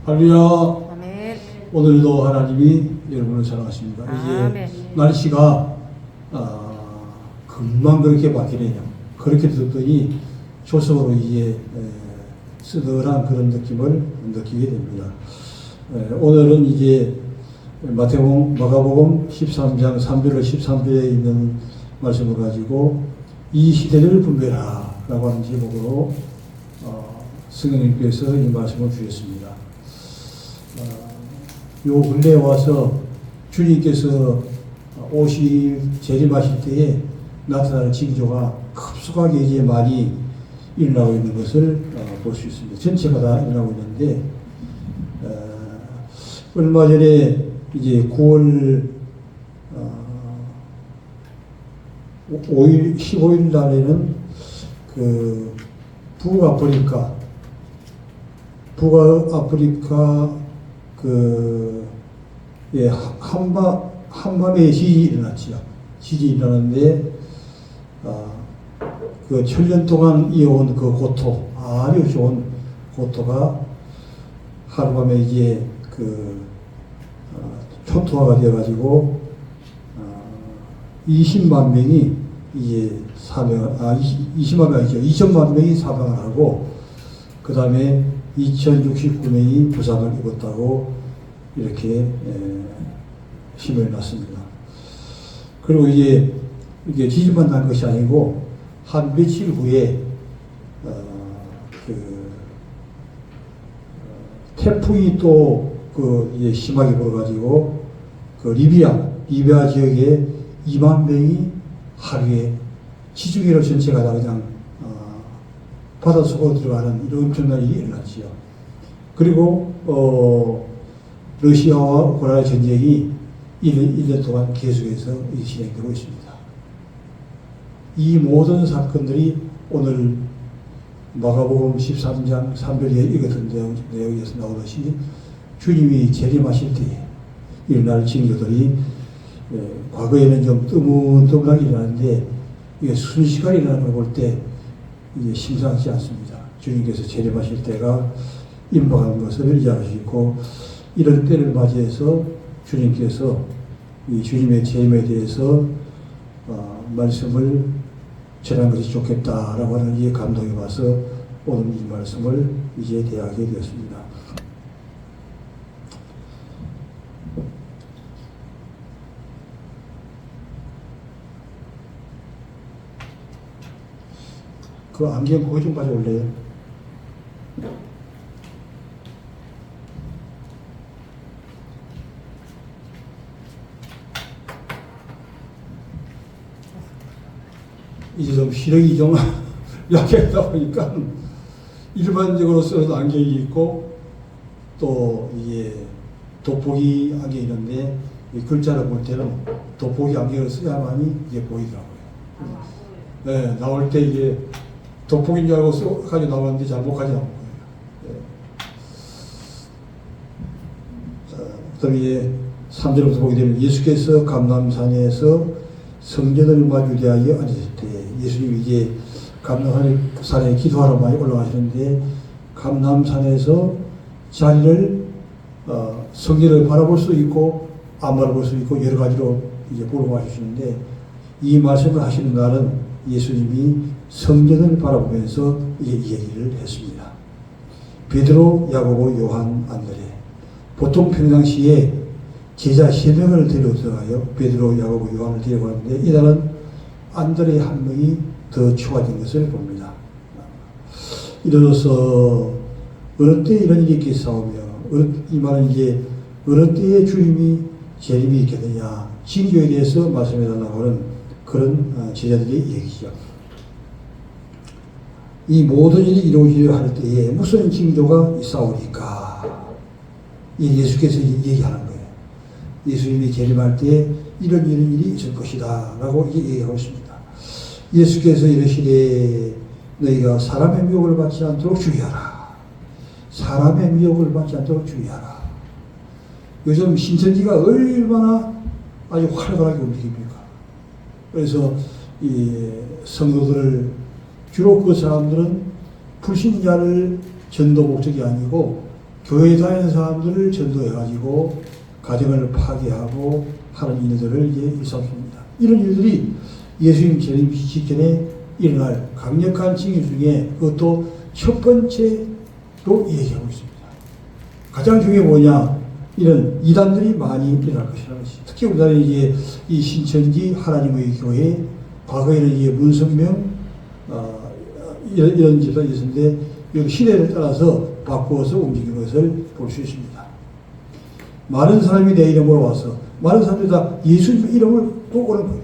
할렐루야. 아멘. 오늘도 하나님이 여러분을 사랑하십니다. 아멘. 이제 날씨가 금방 그렇게 바뀌네요. 그렇게 듣더니 조성으로 이제 쓰늘한 그런 느낌을 느끼게 됩니다. 오늘은 이제 마가복음 13장 3절로 13절에 있는 말씀을 가지고 이 시대를 분별하라 라고 하는 제목으로 성령님께서 이 말씀을 주셨습니다. 요 근래에 와서 주님께서 재림하실 때에 나타나는 징조가 급속하게 이제 많이 일어나고 있는 것을 볼 수 있습니다. 전체가 다 일어나고 있는데, 얼마 전에 이제 9월 5일, 15일 날에는 그 북아프리카 한밤에 지진이 일어났지요. 지진이 일어났는데, 그 천년 동안 이어온 그 고토, 아주 좋은 고토가 하룻밤에 이제 초토화가 되어가지고, 20만 명이 이제 20만 명 아니죠. 2천만 명이 사망을 하고, 그 다음에 2069명이 부상을 입었다고 이렇게 신문이 났습니다. 그리고 이게 지진만 난 것이 아니고 한 며칠 후에 태풍이 또 이제 심하게 불어가지고 리비아 지역에 2만 명이 하루에 지중해로 전체가 다 그냥 바다 속으로 들어가는 이런 엄청난 일이 일어났지요. 그리고 러시아와 우크라이나 전쟁이 1년 동안 계속해서 진행되고 있습니다. 이 모든 사건들이 오늘 마가복음 13장 3절에 읽었던 내용에서 나오듯이 주님이 재림하실 때에 일어날 징조들이 과거에는 좀 뜨문뜨문하게 일어나는데 이게 순식간에 일어나는 걸 볼 때 이제 심상치 않습니다. 주님께서 재림하실 때가 임박한 것을 이해할 수 있고, 이런 때를 맞이해서 주님께서 이 주님의 재림에 대해서 말씀을 전하는 것이 좋겠다라고 하는 이 감동이 와서 오늘 이 말씀을 이제 대하게 되었습니다. 그 안경 거기 좀 가져올래요? 이제 좀 시력이 좀 약해다 보니까 일반적으로 쓰는 안경이 있고 또 이게 돋보기 안경이 있는데 이 글자를 볼 때는 돋보기 안경을 써야만이 이게 보이더라고요. 네, 나올 때 이게 돋보기인 줄 알고 가지고 나왔는데 잘못까지 나온 거예요. 네. 그다음에 이제 3절부터 보게 되면 예수께서 감람산에서 성전을 마주대하여 앉으실 때, 예수님이 이제 감람산에 기도하러 많이 올라가시는데, 감람산에서 자리를 성전을 바라볼 수 있고 안 바라볼 수 있고 여러 가지로 이제 보러 가시는데, 이 말씀을 하시는 날은 예수님이 성전을 바라보면서 이 얘기를 했습니다. 베드로, 야고보, 요한, 안드레. 보통 평상시에 제자 3명을 데리고 들어가요. 베드로, 야고보, 요한을 데리고 가는데 이날은 안드레 한 명이 더 추가된 것을 봅니다. 이로써 어느 때 이런 일이 있겠사오며, 이 말은 이제 어느 때에 주님이 재림이 있겠느냐, 징조에 대해서 말씀해달라고 하는 그런 제자들의 얘기죠. 이 모든 일이 이루어지려 할 때에 무슨 징조가 있사오니까 예수께서 얘기하는 거예요. 예수님이 재림할 때에 이런 일이 있을 것이다 라고 얘기하고 있습니다. 예수께서 이르시되 너희가 사람의 미혹을 받지 않도록 주의하라. 사람의 미혹을 받지 않도록 주의하라. 요즘 신천지가 얼마나 아주 활발하게 움직입니까? 그래서 이 성도들을 주로 그 사람들은 불신자를 전도 목적이 아니고 교회에 다니는 사람들을 전도해가지고 가정을 파괴하고 하는 일들을 이제 일삼습니다. 이런 일들이 예수님 재림 직전에 일어날 강력한 징후 중에 그것도 첫 번째로 얘기하고 있습니다. 가장 중요한 뭐냐? 이런 이단들이 많이 일어날 것이라는 것이. 특히 우리나라에 이제 이 신천지 하나님의 교회, 과거에는 이제 문선명, 이런 집단이 있었는데, 이 시대를 따라서 바꾸어서 움직이는 것을 볼 수 있습니다. 많은 사람이 내 이름으로 와서, 많은 사람들이 다 예수님의 이름을 꼭 오는 거예요.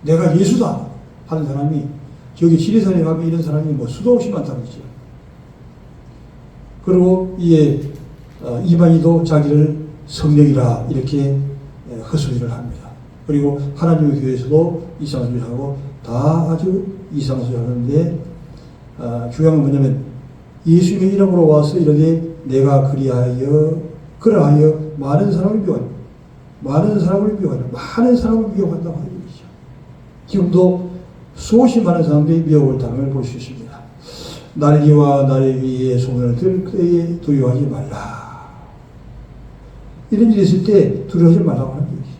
내가 예수다 하는 사람이, 저기 지리산에 가면 이런 사람이 뭐 수도 없이 많다는 거죠. 그리고 이에 이방인도 자기를 성령이라 이렇게 헛소리를 합니다. 그리고 하나님의 교회에서도 이상한 소리를 하고 다 아주 이상한 소리를 하는데, 중요한 건 뭐냐면 예수님의 이름으로 와서 이러되 내가 그러하여 많은 사람을 미워한다. 많은 사람을 미워한다고 하는 얘기죠. 지금도 수없이 많은 사람들이 미혹을 당을 볼 수 있습니다. 날개와 나를 위해 소문을 들 때에 두려워하지 말라. 이런 일이 있을 때 두려워하지 말라고 하는 얘기죠.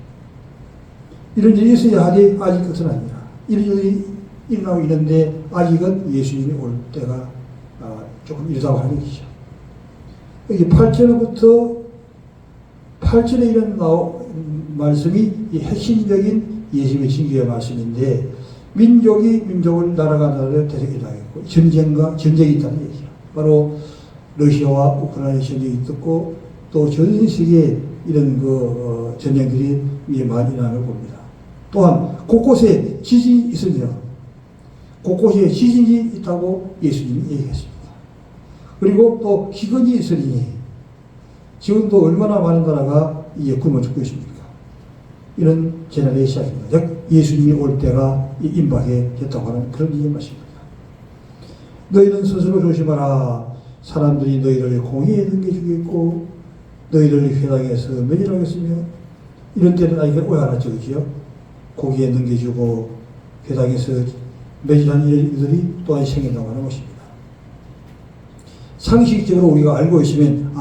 이런 일이 있어야 하되 아직 그것은 아니라. 이런 일이 일어나고 있는데 아직은 예수님이 올 때가 조금 이르다고 하는 얘기죠. 여기 8절부터 8절에 이런 말씀이 이 핵심적인 예수님의 징계의 말씀인데, 민족이 민족을, 나라가 나라를 대적하겠고 전쟁이 있다는 얘기죠. 바로 러시아와 우크라이나 전쟁이 있었고 또 전 세계에 이런 전쟁들이 많이 일어나는 봅니다. 또한 곳곳에 지진이 있습니다. 곳곳에 지진이 있다고 예수님이 얘기했습니다. 그리고 또 기근이 있으니 지금도 얼마나 많은 나라가 굶어 죽고 있습니까? 이런 재난의 시작입니다. 즉 예수님이 올 때가 임박해 됐다고 하는 그런 얘기 말씀입니다. 너희는 스스로 조심하라. 사람들이 너희를 공의에 넘겨주겠고 너희를 회당에서 매질하겠으며, 이런 때는 아직 왜 안 하죠, 그죠? 고기에 넘겨주고 회당에서 매질한 일들이 또한 생긴다고 하는 것입니다. 상식적으로 우리가 알고 있으면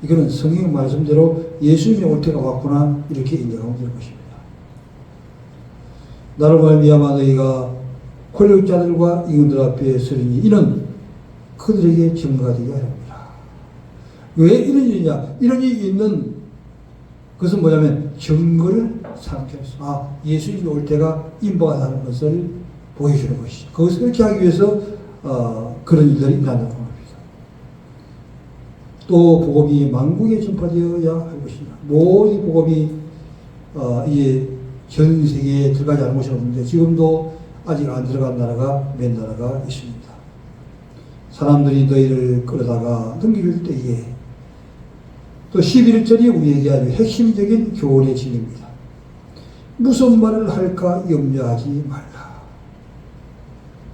이거는 성경 말씀대로 예수님이 올 때가 왔구나 이렇게 인정하면 되는 것입니다. 나로 말미암아 너희가 권력자들과 임금들 앞에 서리니 이는 그들에게 증거가 되게 하렵니다. 왜 이런 일이냐? 이런 일이 있는 것은 뭐냐면 증거를 삼켜서 예수님이 올 때가 임박하다는 것을 보여주는 것이죠. 그것을 그렇게 하기 위해서 그런 일들이 일어나는 겁니다. 또 복음이 만국에 전파되어야 할 것이다. 모든 복음이 이제 전 세계에 들어가지 않은 곳이 없는데 지금도 아직 안 들어간 나라가 몇 나라가 있습니다. 사람들이 너희를 끌어다가 넘길 때에, 또 11절이 우리에게 아주 핵심적인 교훈의 진리입니다. 무슨 말을 할까 염려하지 말라.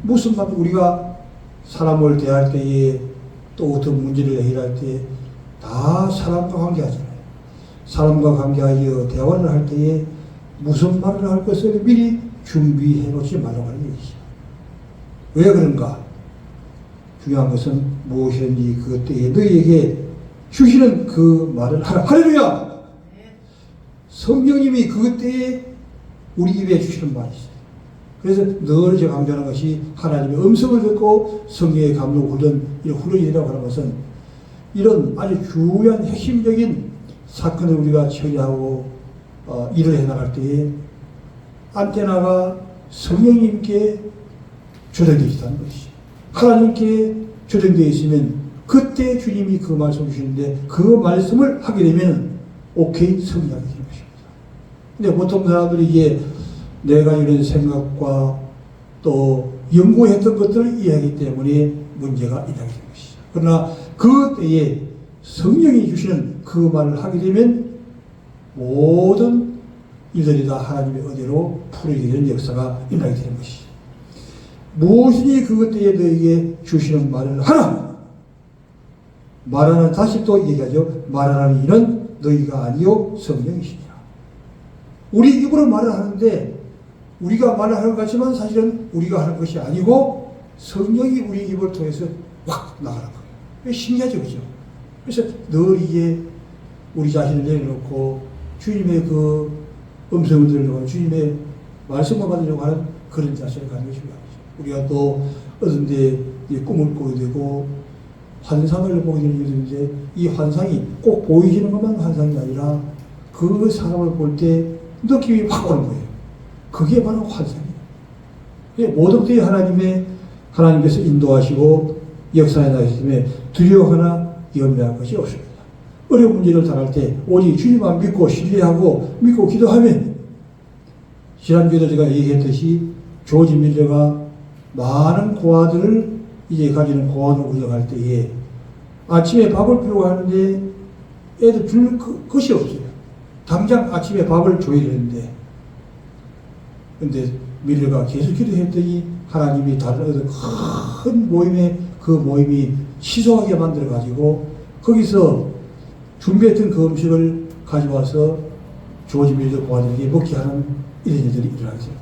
무슨 말, 우리가 사람을 대할 때에 또 어떤 문제를 해결할 때 다 사람과 관계하잖아요. 사람과 관계하여 대화를 할 때에 무슨 말을 할 것을 미리 준비해 놓지 말라고 하는 얘기죠. 왜 그런가? 중요한 것은 무엇이든지 그 때에 너희에게 주시는 그 말을 하라. 할렐루야! 성령님이 그 때에 우리 입에 주시는 말이 있어요. 그래서 늘 제가 강조하는 것이 하나님의 음성을 듣고 성령의 감동을 받은 이런 훈련이라고 하는 것은 이런 아주 중요한 핵심적인 사건을 우리가 처리하고 일을 해나갈 때에 안테나가 성령님께 조정되어 있다는 것이죠. 하나님께 조정되어 있으면 그때 주님이 그 말씀을 주시는데 그 말씀을 하게 되면 오케이 성리하게 되는 것입니다. 근데 보통 사람들이 이게 내가 이런 생각과 또 연구했던 것들을 이해하기 때문에 문제가 일어나게 되는 것이죠. 그러나 그 때에 성령이 주시는 그 말을 하게 되면 모든 일들이 다 하나님의 은혜로 풀어지게 되는 역사가 일어나게 되는 것이죠. 무엇이니 그것 때에 너에게 주시는 말을 하라. 말하는, 다시 또 얘기하죠. 말하는 이는 너희가 아니요 성령이시니라. 우리 입으로 말을 하는데 우리가 말을 하는 것 같지만 사실은 우리가 하는 것이 아니고 성령이 우리 입을 통해서 확 나가는 거예요. 신기하죠, 그죠? 그래서 늘 이게 우리 자신을 내려놓고 주님의 그 음성을 들으려고 하는, 주님의 말씀을 받으려고 하는 그런 자세를 갖는 것이 중요하죠. 우리가 또 어떤 데 꿈을 꾸게 되고 환상을 보게 되는 일인데, 이 환상이 꼭 보이시는 것만 환상이 아니라 그 사람을 볼 때 느낌이 확 오는 거예요. 그게 바로 환상이에요. 모든 때에 하나님께서 인도하시고 역사에 나가시기 때문에 두려워하거나 염려할 것이 없습니다. 어려운 문제를 당할 때 오직 주님만 믿고 신뢰하고 믿고 기도하면, 지난주에도 제가 얘기했듯이 조지 밀러가 많은 고아들을 이제 가지는 고아를 운영할 때에 아침에 밥을 필요고 하는데 애들 줄 것이 없어요. 당장 아침에 밥을 줘야 되는데, 근데 밀러가 계속 기도했더니 하나님이 다른 어떤 큰 모임에 그 모임이 시소하게 만들어 가지고 거기서 준비했던 그 음식을 가져와서 조지 밀러 고아들에게 먹게 하는 이런 일들이 일어나게 됩니다.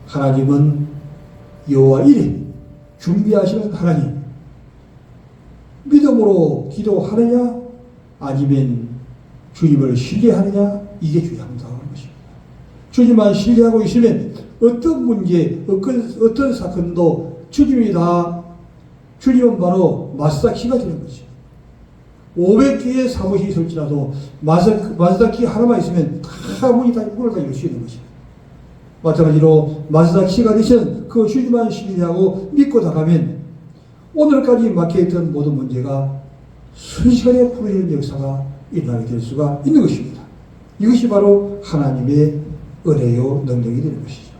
하나님은 여호와 이레, 준비하시는 하나님. 믿음으로 기도하느냐 아니면 주님을 신뢰하느냐, 이게 중요합니다. 주님만 신뢰하고 있으면 어떤 문제, 어떤 사건도 주님은 바로 마스터키가 되는 거죠. 500개의 사무실이 있을지라도 마스터키 하나만 있으면 다 문을 다 열 수 있는 거죠. 마찬가지로 마스터키가 되신 그 주님만 신뢰하고 믿고 나가면 오늘까지 막혀있던 모든 문제가 순식간에 풀어지는 역사가 일어나게 될 수가 있는 것입니다. 이것이 바로 하나님의 은혜요 능력이 되는 것이죠.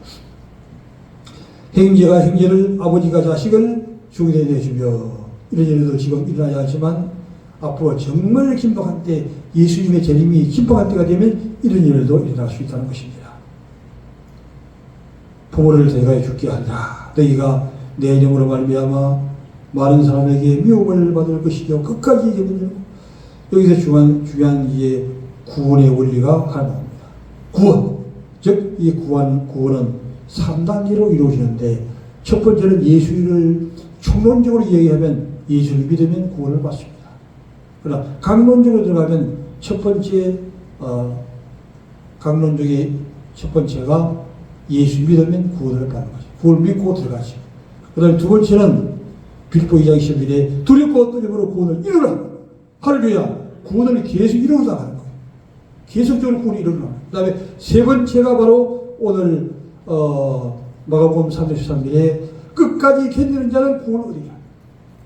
형제가 형제를, 아버지가 자식을 죽게 내주며, 이런 일도 지금 일어나야 하지만 앞으로 정말 긴박한 때, 예수님의 재림이 긴박한 때가 되면 이런 일도 일어날 수 있다는 것입니다. 부모를 대가에 죽게 하리라. 너희가 내 이름으로 말미암아 많은 사람에게 미움을 받을 것이며 끝까지 이기느니라. 여기서 중요한 이제 구원의 원리가 하나 나옵니다. 구원, 즉 이 구원은 3단계로 이루어지는데, 첫 번째는 예수를 총론적으로 얘기하면 예수를 믿으면 구원을 받습니다. 그러나 강론적으로 들어가면 강론적의 첫 번째가 예수 믿으면 구원을 받는 거죠. 구원을 믿고 들어가죠. 그 다음에 두 번째는 빌보 2장 11에 두렵고 떨림으로 구원을 이루라. 할렐루야. 구원을 계속 이루어나가는 거예요. 계속적으로 구원을 이루어나가는 거예요. 그 다음에 세 번째가 바로 오늘 마가복음 3장 13절에 끝까지 견디는 자는 구원을 얻으리라.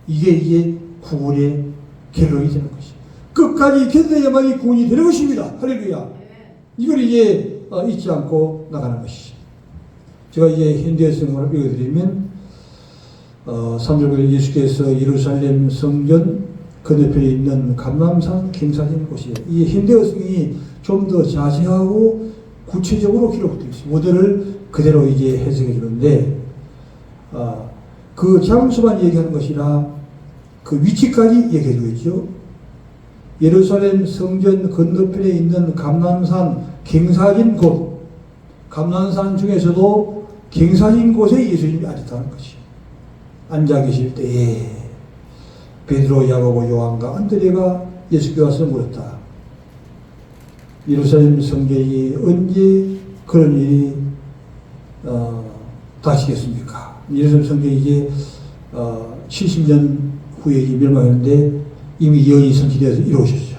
이게 구원의 결론이 되는 것이죠. 끝까지 견뎌야만이 구원이 되는 것입니다. 할렐루야. 이걸 이제 잊지 않고 나가는 것이죠. 제가 이제 현대 성경을 읽어드리면 3절에 예수께서 예루살렘 성전 건너편에 있는 감람산 갱사진 곳이에요. 이 현대어 성경이 좀 더 자세하고 구체적으로 기록되어 있습니다. 모델을 그대로 이제 해석해 주는데, 그 장소만 얘기하는 것이라 그 위치까지 얘기해 주고 있죠. 예루살렘 성전 건너편에 있는 감람산 갱사진 곳, 감람산 중에서도 갱사진 곳에 예수님이 앉았다는 것이죠. 앉아 계실 때에 베드로, 야고보, 요한과 안드레가 예수께 와서 물었다. 예루살렘 성전이 언제 그런 일이 다시겠습니까? 예루살렘 성전이 이제 70년 후에 멸망했는데 이미 예언이 성취되어서 이루어졌죠.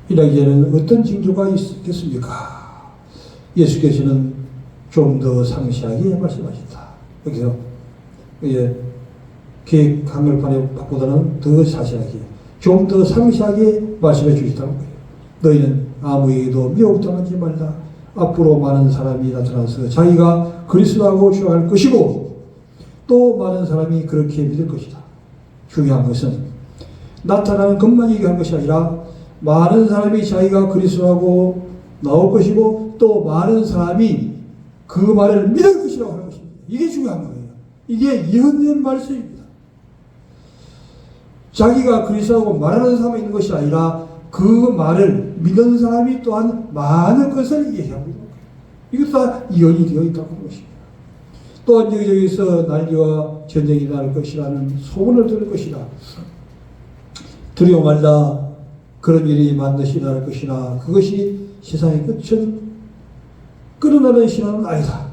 이라기에는 어떤 징조가 있겠습니까? 예수께서는 좀 더 상세하게 말씀하셨다. 여기서 계획 한글판보다는 더 자세하게, 좀 더 상세하게 말씀해 주셨다는 거예요. 너희는 아무에게도 미혹당하지 말라. 앞으로 많은 사람이 나타나서 자기가 그리스도라고 주장할 것이고 또 많은 사람이 그렇게 믿을 것이다. 중요한 것은 나타나는 것만 얘기한 것이 아니라 많은 사람이 자기가 그리스도라고 나올 것이고 또 많은 사람이 그 말을 믿을 것이라고 하는 것입니다. 이게 중요한 거예요. 이게 예언된 말씀입니다. 자기가 그리스도라고 말하는 사람이 있는 것이 아니라 그 말을 믿는 사람이 또한 많은 것을 얘기하고 있는 거예요. 이것도 다 예언이 되어 있다고 하는 것입니다. 또한 여기저기서 난리와 전쟁이 날 것이라는 소문을 들을 것이다. 두려워 말라. 그런 일이 반드시 날 것이나 그것이 세상의 끝은 끊어나는 신앙은 아니다.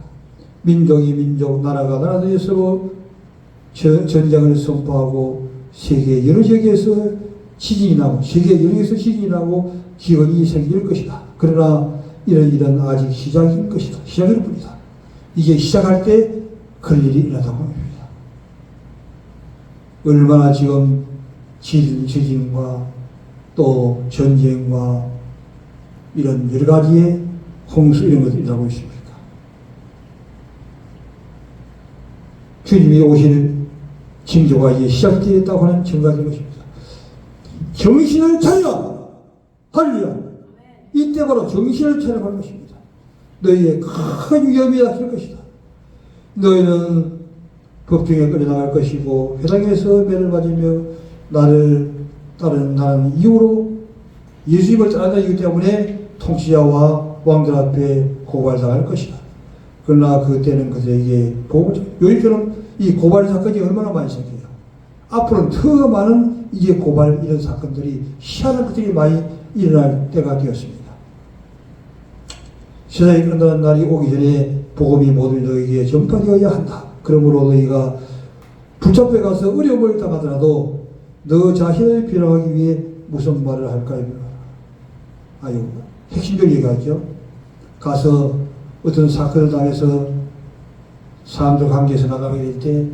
민족이 민족, 나라가 나라에 서로 전쟁을 선포하고 세계 여러 지역에서 지진이 나고 세계 여러 지역에서 지진이 나고 기근이 생길 것이다. 그러나 이런 일은 아직 시작일 것이다. 시작일 뿐이다. 이게 시작할 때 그런 일이 일어나다고 합니다. 얼마나 지금 지진과 또 전쟁과 이런 여러 가지의 홍수 이런 것들이 일어나고 있습니다. 주님이 오실 징조가 이제 시작되었다고 하는 증거가 것입니다. 정신을 차리라! 할렐루야! 이때 바로 정신을 차려야 할 것입니다. 너희의 큰 위험이 닥칠 것이다. 너희는 법정에 끌려나갈 것이고 회당에서 매를 맞으며 나를 따르는 나는 이후로 예수님을 따르기 때문에 통치자와 왕들 앞에 고발당할 것이다. 그러나 그때는 그들에게 요즘처럼 이 고발 사건이 얼마나 많이 생겨요. 앞으로는 더 많은 이제 고발 이런 사건들이 희한한 것들이 많이 일어날 때가 되었습니다. 세상이 끝나는 날이 오기 전에 복음이 모든 너희에게 전파되어야 한다. 그러므로 너희가 붙잡혀 가서 어려움을 당하더라도 너 자신을 변화하기 위해 무슨 말을 할까요? 아유, 핵심적인 얘기하죠. 가서 어떤 사건을 당해서 사람들 관계에서 나가게 될 때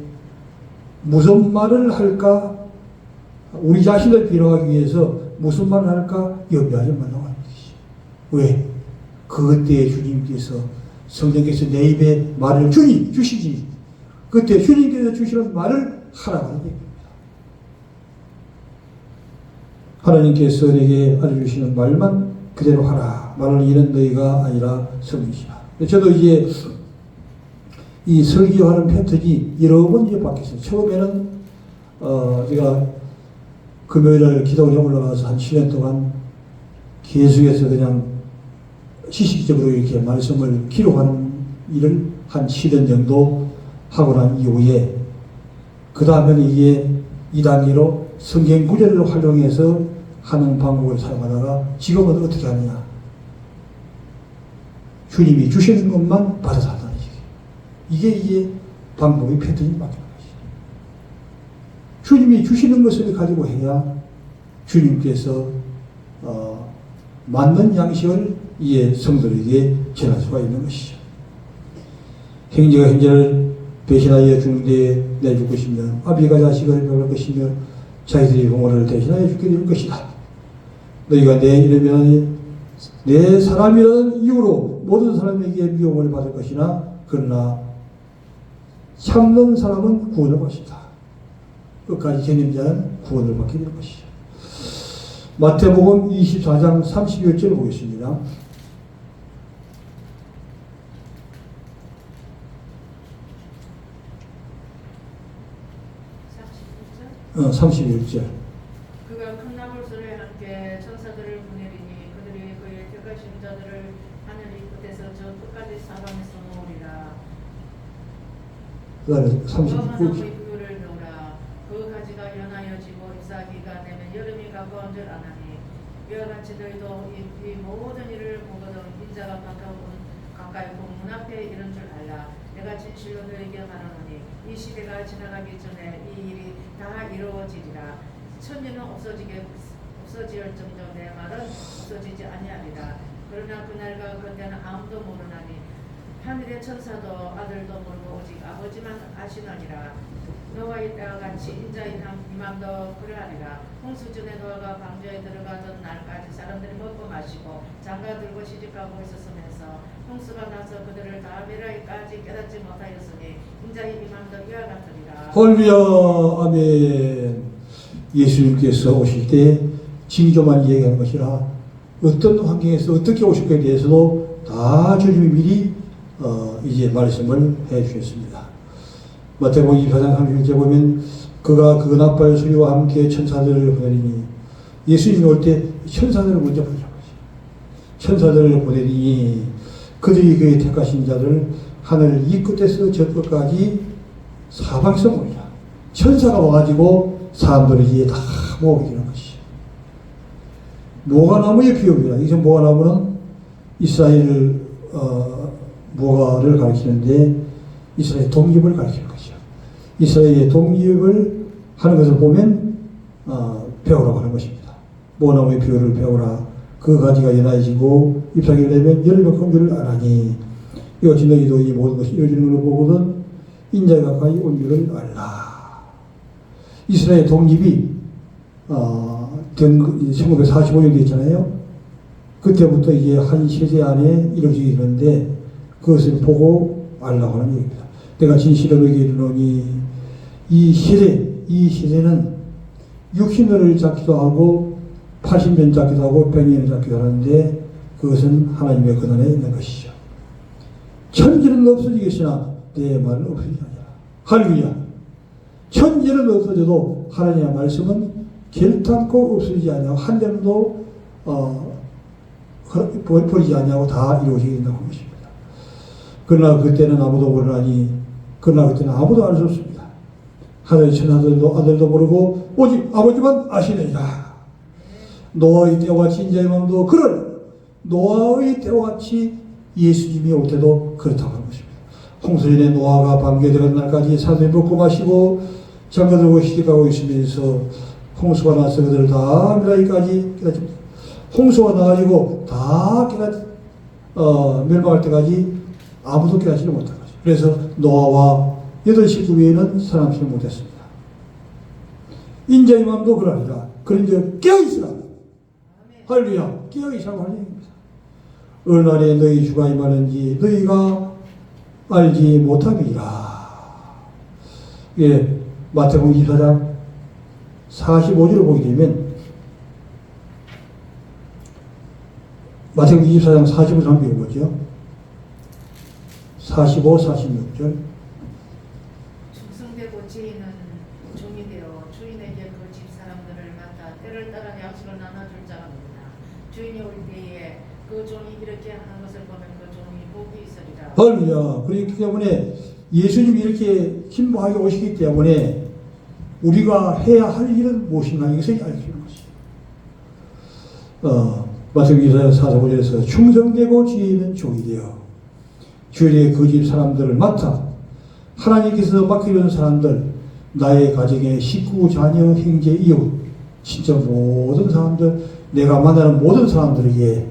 무슨 말을 할까? 우리 자신을 변화하기 위해서 무슨 말을 할까? 염려하지 말라고 하는 것이죠. 왜? 그때에 주님께서 성령께서 내 입에 말을 주시지. 그때 주님께서 주시는 말을 하라고 하는 얘기입니다. 하나님께서 내게 알려주시는 말만 그대로 하라. 말을 잃은 너희가 아니라 성이시라. 저도 이제 이 설교하는 패턴이 여러 번 이제 바뀌었어요. 처음에는 제가 금요일날 기도원에 올라가서 한 7년 동안 계속해서 그냥 지식적으로 이렇게 말씀을 기록하는 일을 한 7년 정도 하고 난 이후에 그 다음에는 이게 2단계로 성경 구절을 활용해서 하는 방법을 사용하다가 지금은 어떻게 하느냐. 주님이 주시는 것만 받아서 한다는 얘기예요. 이게 방법의 패턴이 바뀌는 것이죠. 주님이 주시는 것을 가지고 해야 주님께서 맞는 양식을 이에 성도에게 전할 수가 있는 것이죠. 형제가 형제를 배신하여 죽는 데에 내줄 것이며 아비가 자식을 배울 것이며 자기들이 부모를 대신하여 죽게 될 것이다. 너희가 내 이름이라는 내 사람이라는 이유로 모든 사람에게 미움을 받을 것이나 그러나 참는 사람은 구원을 받습니다. 끝까지 견딘 자는 구원을 받게 될 것이죠. 마태복음 24장 31절 보겠습니다. 31절. 그가 큰 나불소리와 함께 천사들을 보내리니 그들이 그의 택하신 자들을 하늘이 끝에서 저 끝까지 사방에서 모으리라. 그 다음에 39절. 를 놓으라. 그 가지가 연하여지고 잎사귀가 되면 여름이 가까운 줄 아나니 이와 같이 너희도 이 모든 일을 보거든 인자가 가까이 본 문 앞에 이른 줄 알라. 내가 진실로 너희에게 말하노니 이 시대가 지나가기 전에 이 일이 다 이루어지리라. 천지는 없어지얼정도 내 말은 없어지지 아니하리라. 그러나 그날과 그때는 아무도 모르나니 하늘의 천사도 아들도 모르고 오직 아버지만 아시느니라. 너와 이때와 같이 인자의 이맘도 그러하리라. 홍수전에 노아가 방주에 들어가던 날까지 사람들이 먹고 마시고 장가들고 시집가고 있었으면서 홍수가 나서 그들을 다 멸하기까지 깨닫지 못하였으니 인자의 이맘도 이와 같으리라. 할렐루야. 아멘. 예수님께서 오실 때 징조만 얘기하는 것이라 어떤 환경에서 어떻게 오실 것에 대해서도 다 주님이 미리 이제 말씀을 해 주셨습니다. 마태복음 24장 31절 보면 그가 그 나팔 소리와 함께 천사들을 보내리니 예수님이 올 때 천사들을 먼저 보내는 거죠. 천사들을 보내리니 그들이 그의 택하신 자를 하늘 이 끝에서 저 끝까지 사방에서 모이라. 천사가 와가지고 사람들을 이제 다 모으게 되는 것이죠. 모가나무의 비유입니다. 이제 모가나무는 이스라엘 모가를 가리키는데 이스라엘 독립을 가리키는 것이죠. 이스라엘의 독립을 하는 것을 보면 배우라고 하는 것입니다. 모나무의 비유를 배우라. 그 가지가 연하여지고 잎사귀를 내면 열매만큼 줄을 아나니 이것이 너희도 이 모든 것이 이루어지는 것을 보거든 인자에 가까이 온 줄을 알라. 이스라엘 독립이 1945년에 있잖아요. 그때부터 이제 한 세대 안에 이루어지게 되는데 그것을 보고 알라고 하는 얘기입니다. 내가 진실을 너에게 이르노니 이 세대는 60년을 잡기도 하고 80년 잡기도 하고 100년을 잡기도 하는데 그것은 하나님의 권한에 있는 것이죠. 천지는 없어지겠으나 내 말은 없어지지 아니라. 할렐루야. 천지는 없어져도 하나님의 말씀은 결탄코 없어지지 아니하고 한 점도 버리지 아니하고 다 이루어지게 된다고 하는 것입니다. 그러나 그때는 아무도 모르나니 그러나 그때는 아무도 알 수 없습니다. 하늘의 천사들도 아들도 모르고 오직 아버지만 아시느니라. 노아의 때와 같이 인자의 마음도 그러니 노아의 때와 같이 예수님이 올 때도 그렇다고 하는 것입니다. 홍수전에 노아가 방주에 들어간 날까지 사람들이 먹고 마시고 장가들고 시집가고 있으면서 홍수가 나서 그들을 다 멸하기까지 기다립니다. 홍수가 나가지고 다 멸망할 때까지 아무도 깨닫지를 못한 거죠. 그래서 노아와 8식구 외에는 살아남지 못했습니다. 인자의 마음도 그러하니라. 그런즉 깨어있으라. 할렐루야. 깨어있으라고 하는 얘기입니다. 어느 날에 너희 주가 임하는지 너희가 알지 못함이라. 예, 마태복음 24장 45절을 보게 되면 마태복음 24장 45절 한번 읽어보죠. 45, 46절. 충성되고 지혜는 종이 되어 주인에게 그 집 사람들을 맡아 때를 따라 양식을 나눠줄 자가 누구나. 주인이 올 때에 그 종이 이렇게 하는 것을 보면 그 종이 복이 있으리라. 할렐루야. 그렇기 때문에 예수님이 이렇게 신부하게 오시기 때문에 우리가 해야 할 일은 무엇인가 이것을 알려주는 것이죠. 마태복음 24장 45절에서 충성되고 지혜 있는 종이 되어 주인의 그 집 사람들을 맡아 하나님께서 맡기는 사람들, 나의 가정의 식구, 자녀, 형제, 이웃, 진짜 모든 사람들, 내가 만나는 모든 사람들에게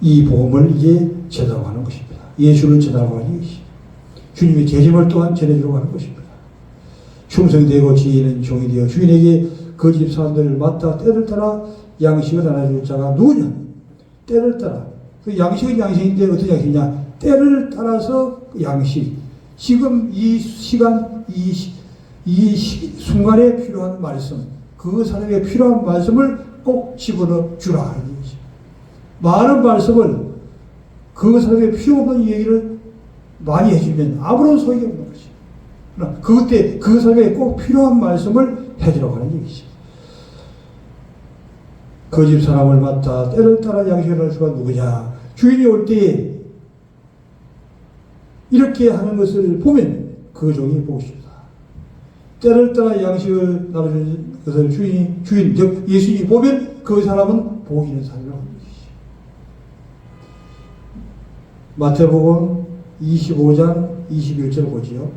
이 복음을 이제 전하고 하는 것입니다. 예수를 전하고 하는 것이 주님의 재림을 또한 전해주려고 하는 것입니다. 충성되고 지혜 있는 종이 되어 주인에게 그 집 사람들을 맡아 때를 따라 양식을 나눠줄 자가 누구냐? 때를 따라. 그 양식은 양식인데 어떤 양식이냐? 때를 따라서 그 양식. 지금 이 시간, 이 순간에 필요한 말씀, 그 사람에게 필요한 말씀을 꼭 집어넣어 주라 하는 얘기죠. 많은 말씀을 그 사람에게 필요 없는 얘기를 많이 해주면 아무런 소용이 없는 것이죠. 그러나 그때 그 사람에게 꼭 필요한 말씀을 해주라고 하는 얘기죠. 그 집 사람을 맡아 때를 따라 양식을 나눌 수가 누구냐? 주인이 올 때에 이렇게 하는 것을 보면 그 종이 복이다. 때를 따라 양식을 나누는 것을 주인, 즉 예수님이 보면 그 사람은 복 있는 사람이라고 하는 것이죠. 마태복음 25장 21절 보지요.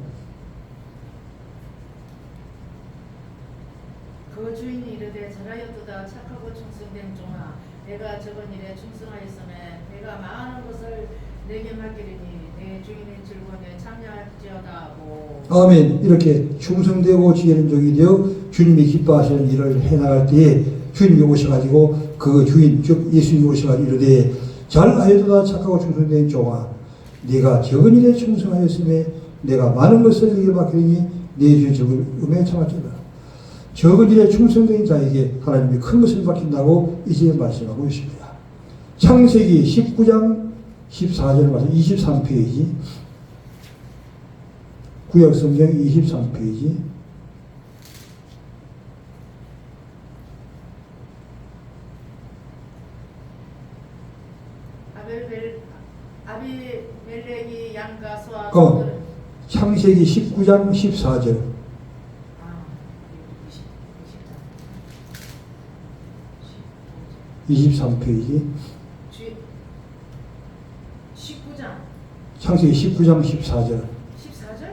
그 주인이 이르되 잘하였도다 착하고 충성된 종아 내가 적은 일에 충성하였으면 내가 많은 것을 내게 맡기리니 내 주인의 즐거움에 참여할지어다 하고. 아멘. 이렇게 충성되고 지혜는 종이 되어 주님이 기뻐하시는 일을 해나갈 때에 주님이 오셔가지고 그 주인 즉 예수님이 오셔가지고 이르되 잘하였도다 착하고 충성된 종아 네가 적은 일에 충성하였으며 내가 많은 것을 내게 맡기리니 내 주의 즐거움에 참할지어다. 적은 일에 충성된 자에게 하나님이 큰 것을 맡긴다고 이제 말씀하고 있습니다. 창세기 19장 14절 말씀 23페이지 구약성경 23페이지 아비멜렉이 양과 소와 어. 소들을 창세기 19장 14절. 아, 23페이지. 19장 창세기 19장 14절. 14절?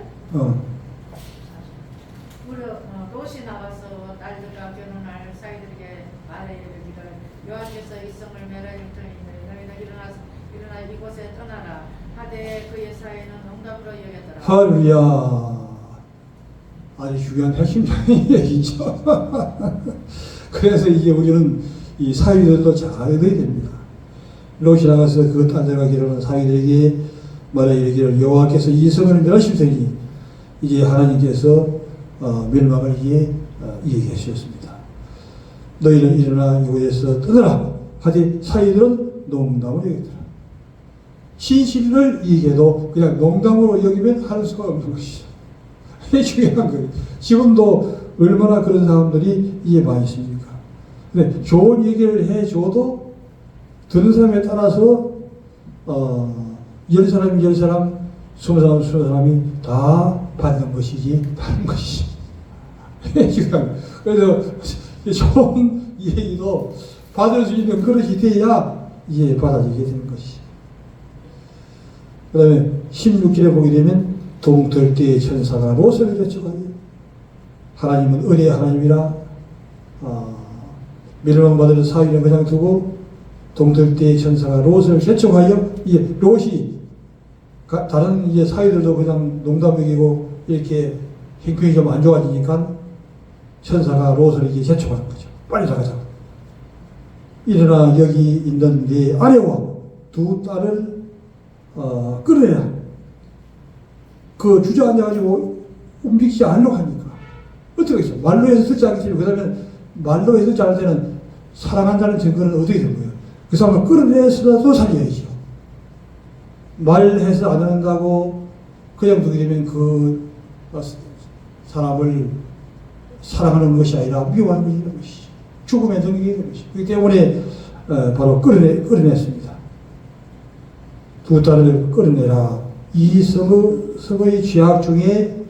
무려 롯이 나가서 딸들과 결혼할 사이들에게 말해 이르기를 여호와께서 이 성을 멸하일 터이니 너희는 일어나 이곳에 떠나라 하되 그의 사이는 농담으로 여겼더라. 할렐루야. 아주 중요한 핵심적인 얘기죠. 그래서 이게 우리는 이 사위들도 잘 알아야 됩니다. 롯이 나가서 그 딸들과 결혼한 사위들에게 말해 이르기를 여호와께서 이 성을 멸하실 테니 이제 하나님께서 멸망을 얘기하셨습니다. 너희는 일어나 이곳에서 떠나라 하되 사위들은 농담으로 여기더라. 진실을 얘기해도 그냥 농담으로 여기면 할 수가 없는 것이죠. 이게 중요한 거예요. 지금도 얼마나 그런 사람들이 이해 많이 있습니까? 근데 좋은 얘기를 해줘도 듣는 사람에 따라서 10사람이 10사람, 20사람, 20사람이 다 받는 것이지 받는 것이지. 그래서 좋은 얘기도 받을 수 있는 그릇이 돼야 이제 받아지게 되는 것이지. 그 다음에 16절에 보게 되면 동틀 때의 천사가 롯을 개척하니 하나님은 은혜의 하나님이라 멸망받을 사위는 그냥 두고 동틀 때의 천사가 롯을 개척하여 이제 롯이 다른 이제 사위들도 그냥 농담이고 이렇게 형편이 좀 안 좋아지니까 천사가 롯을 이제 개척하는 거죠. 빨리 나가자고. 일어나 여기 있는 네 아내와 두 딸을 끌어내라. 그 주저앉아가지고 움직이지 않으려고 하니까. 어떻게 하겠어? 말로 해서 듣지 않겠지. 그러면 말로 해서 듣지 않을 때는 사랑한다는 증거는 어떻게 된 거예요? 그 사람을 끌어내서라도 살려야죠. 말해서 안 한다고 그냥 두게 되면 그 사람을 사랑하는 것이 아니라 미워하는 것이죠. 죽음에 넘기게 되는 것이죠. 그렇기 때문에 바로 끌어냈습니다. 두 딸을 끌어내라. 이 성의 죄악 중에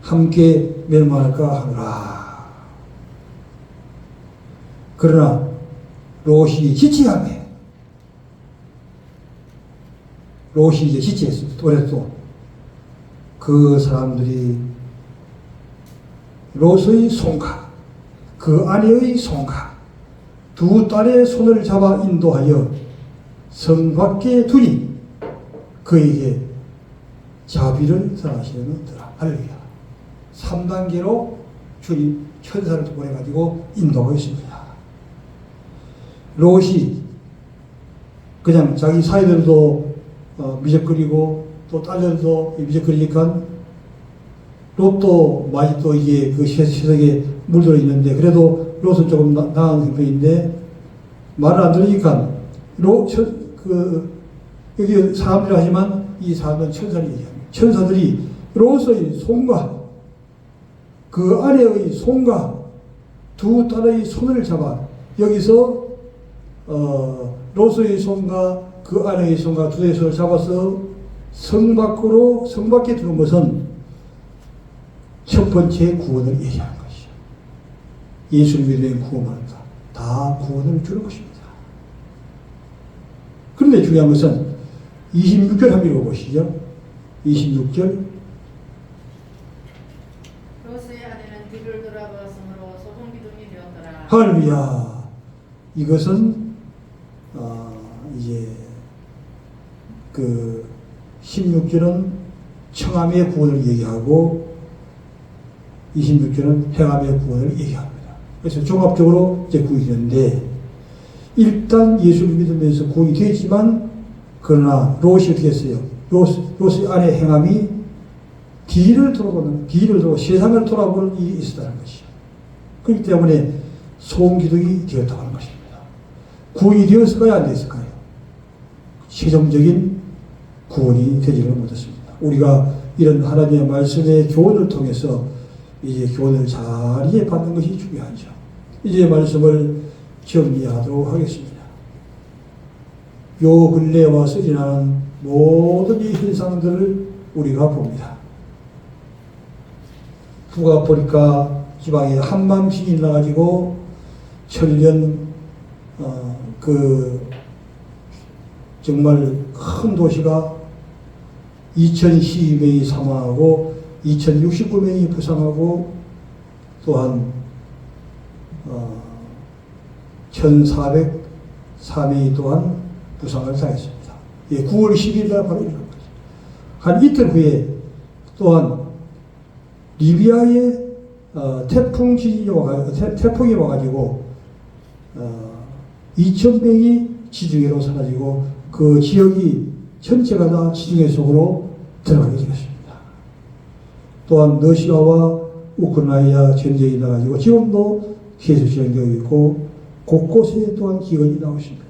함께 멸망할까 하노라. 그러나 롯이 지치하매 롯이 이제 지치했습니다. 그래서 그 사람들이 롯의 손과 그 아내의 손과 두 딸의 손을 잡아 인도하여 성 밖에 두니 그에게 자비를 전하시는더라. 할렐루야. 3단계로 주님 천사를 보내가지고 인도하고 있습니다. 롯이 그냥 자기 사이들도 미적거리고 또 딸들도 미적거리니까 롯도 많이 또 이게 그 세상에 물들어 있는데 그래도 롯은 조금 나은 형편인데 말을 안 들으니까 여기 사람들이 하지만 이 사람은 천사를 얘기합니다. 천사들이 롯의 손과 그 아내의 손과 두 딸의 손을 잡아 여기서 롯의 손과 그 아내의 손과 두 딸의 손을 잡아서 성 밖에 들어온 것은 첫 번째 구원을 얘기하는 것이죠. 예수를 믿으면 구원한다. 다 구원을 주는 것입니다. 그런데 중요한 것은 26절 한번 읽어보시죠. 26절. 롯의 아내는 뒤를 돌아보았으므로 소금 기둥이 되었더라. 할렐루야. 이것은 이제 그 16절은 청함의 구원을 얘기하고 26절은 행함의 구원을 얘기합니다. 그래서 종합적으로 이제 구원이 되는데 일단 예수를 믿으면서 구원이 되었지만 그러나 롯이 어떻게 했어요? 롯의 아내 행함이 뒤를 돌아보고 세상을 돌아보는 일이 있었다는 것이죠. 그렇기 때문에 소음기둥이 되었다고 하는 것입니다. 구원이 되었을까요? 안 되었을까요? 최종적인 구원이 되지를 못했습니다. 우리가 이런 하나님의 말씀의 교훈을 통해서 이제 교훈을 잘 이해받는 것이 중요하죠. 이제 말씀을 정리하도록 하겠습니다. 요 근래에 와서 일어나는 모든 이 현상들을 우리가 봅니다. 누가 보니까 지방에 한밤신이 나가지고 천년 정말 큰 도시가 2012명이 사망하고 2069명이 부상하고 또한 1404명이 또한 부상을 당했습니다. 예, 9월 10일 날 바로 일어난 거죠. 한 이틀 후에 또한 리비아에 태풍이 와가지고 2,000명이 지중해로 사라지고 그 지역이 전체가 다 지중해 속으로 들어가게 되었습니다. 또한 러시아와 우크라이나 전쟁이 나가지고 지금도 계속 진행되고 있고 곳곳에 또한 기근이 나오고 있습니다.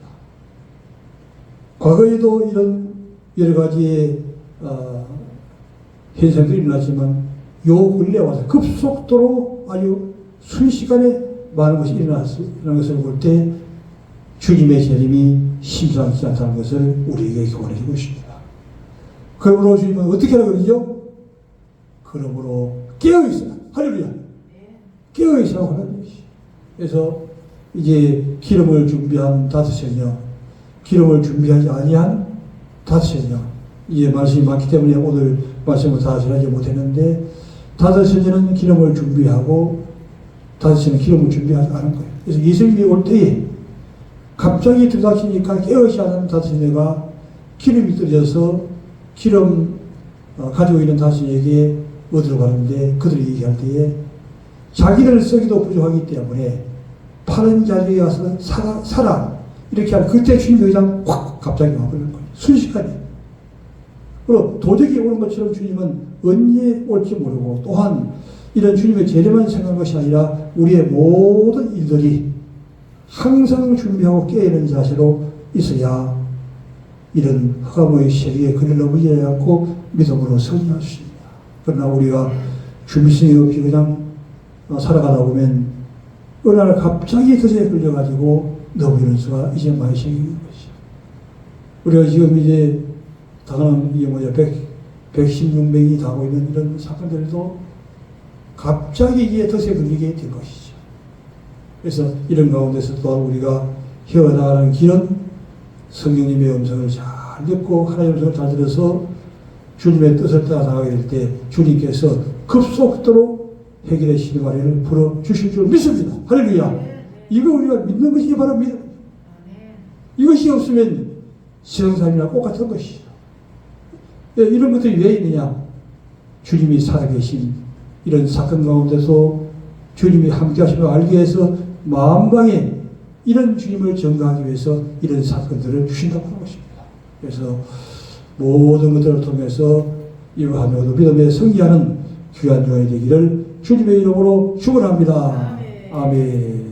과거에도 이런 여러 가지의 현상들이 일어났지만 요 근래 와서 급속도로 아주 순식간에 많은 것이 일어난 것을 볼 때 주님의 재림이 심상치 않다는 것을 우리에게 교훈해주고 있습니다. 그러므로 주님은 어떻게 하라고 그러죠? 그러므로 깨어있어라. 할렐루야. 깨어있으라고 하는 것이. 그래서 이제 기름을 준비한 다섯째냐, 기름을 준비하지 아니한 다섯째냐. 이제 말씀이 많기 때문에 오늘 말씀을 다 전하지 못했는데 다섯째는 기름을 준비하고 다섯째는 기름을 준비하지 않은 거예요. 그래서 예수님이 올 때에 갑자기 들이닥치니까 깨어있지 않은 다섯째가 기름이 떨어져서 기름 가지고 있는 다섯째에게 얻으러 가는데 그들이 얘기할 때에 자기를 쓰기도 부족하기 때문에 파는 자리에 가서 살아 이렇게 하는 그때 주님의 의장 확 갑자기 와버리는 거예요. 순식간에. 그리고 도적이 오는 것처럼 주님은 언제 올지 모르고 또한 이런 주님의 재림만 생각한 것이 아니라 우리의 모든 일들이 항상 준비하고 깨어있는 자세로 있어야 이런 흑암의 세계에 그를 넘어지지 않고 믿음으로 승리할 수 있습니다. 그러나 우리가 준비성이 없이 그냥 살아가다 보면 어느 날 갑자기 덫에 걸려가지고 넘어지는 수가 이제 많이 생기는 것이죠. 우리가 지금 이제 당연한 이게 116명이 당하고 있는 이런 사건들도 갑자기 이게 덫에 걸리게 된 것이죠. 그래서 이런 가운데서 또한 우리가 헤어나가는 길은 성령님의 음성을 잘 듣고 하나님의 음성을 잘 들어서 주님의 뜻을 따라 나가게 될 때 주님께서 급속도로 해결의 신발을 풀어주실 줄 믿습니다. 할렐루야. 이거 우리가 믿는 것이 바로 믿음. 이것이 없으면 세상살이나 똑같은 것이죠. 이런 것들이 왜 있느냐? 주님이 살아계신 이런 사건 가운데서 주님이 함께 하심을 알기 위해서 만방에 이런 주님을 전가하기 위해서 이런 사건들을 주신다고 하는 것입니다. 그래서 모든 것들을 통해서 이와하며도 믿음에 승리하는 귀한 교회 되기를 주님의 이름으로 축원합니다. 아멘.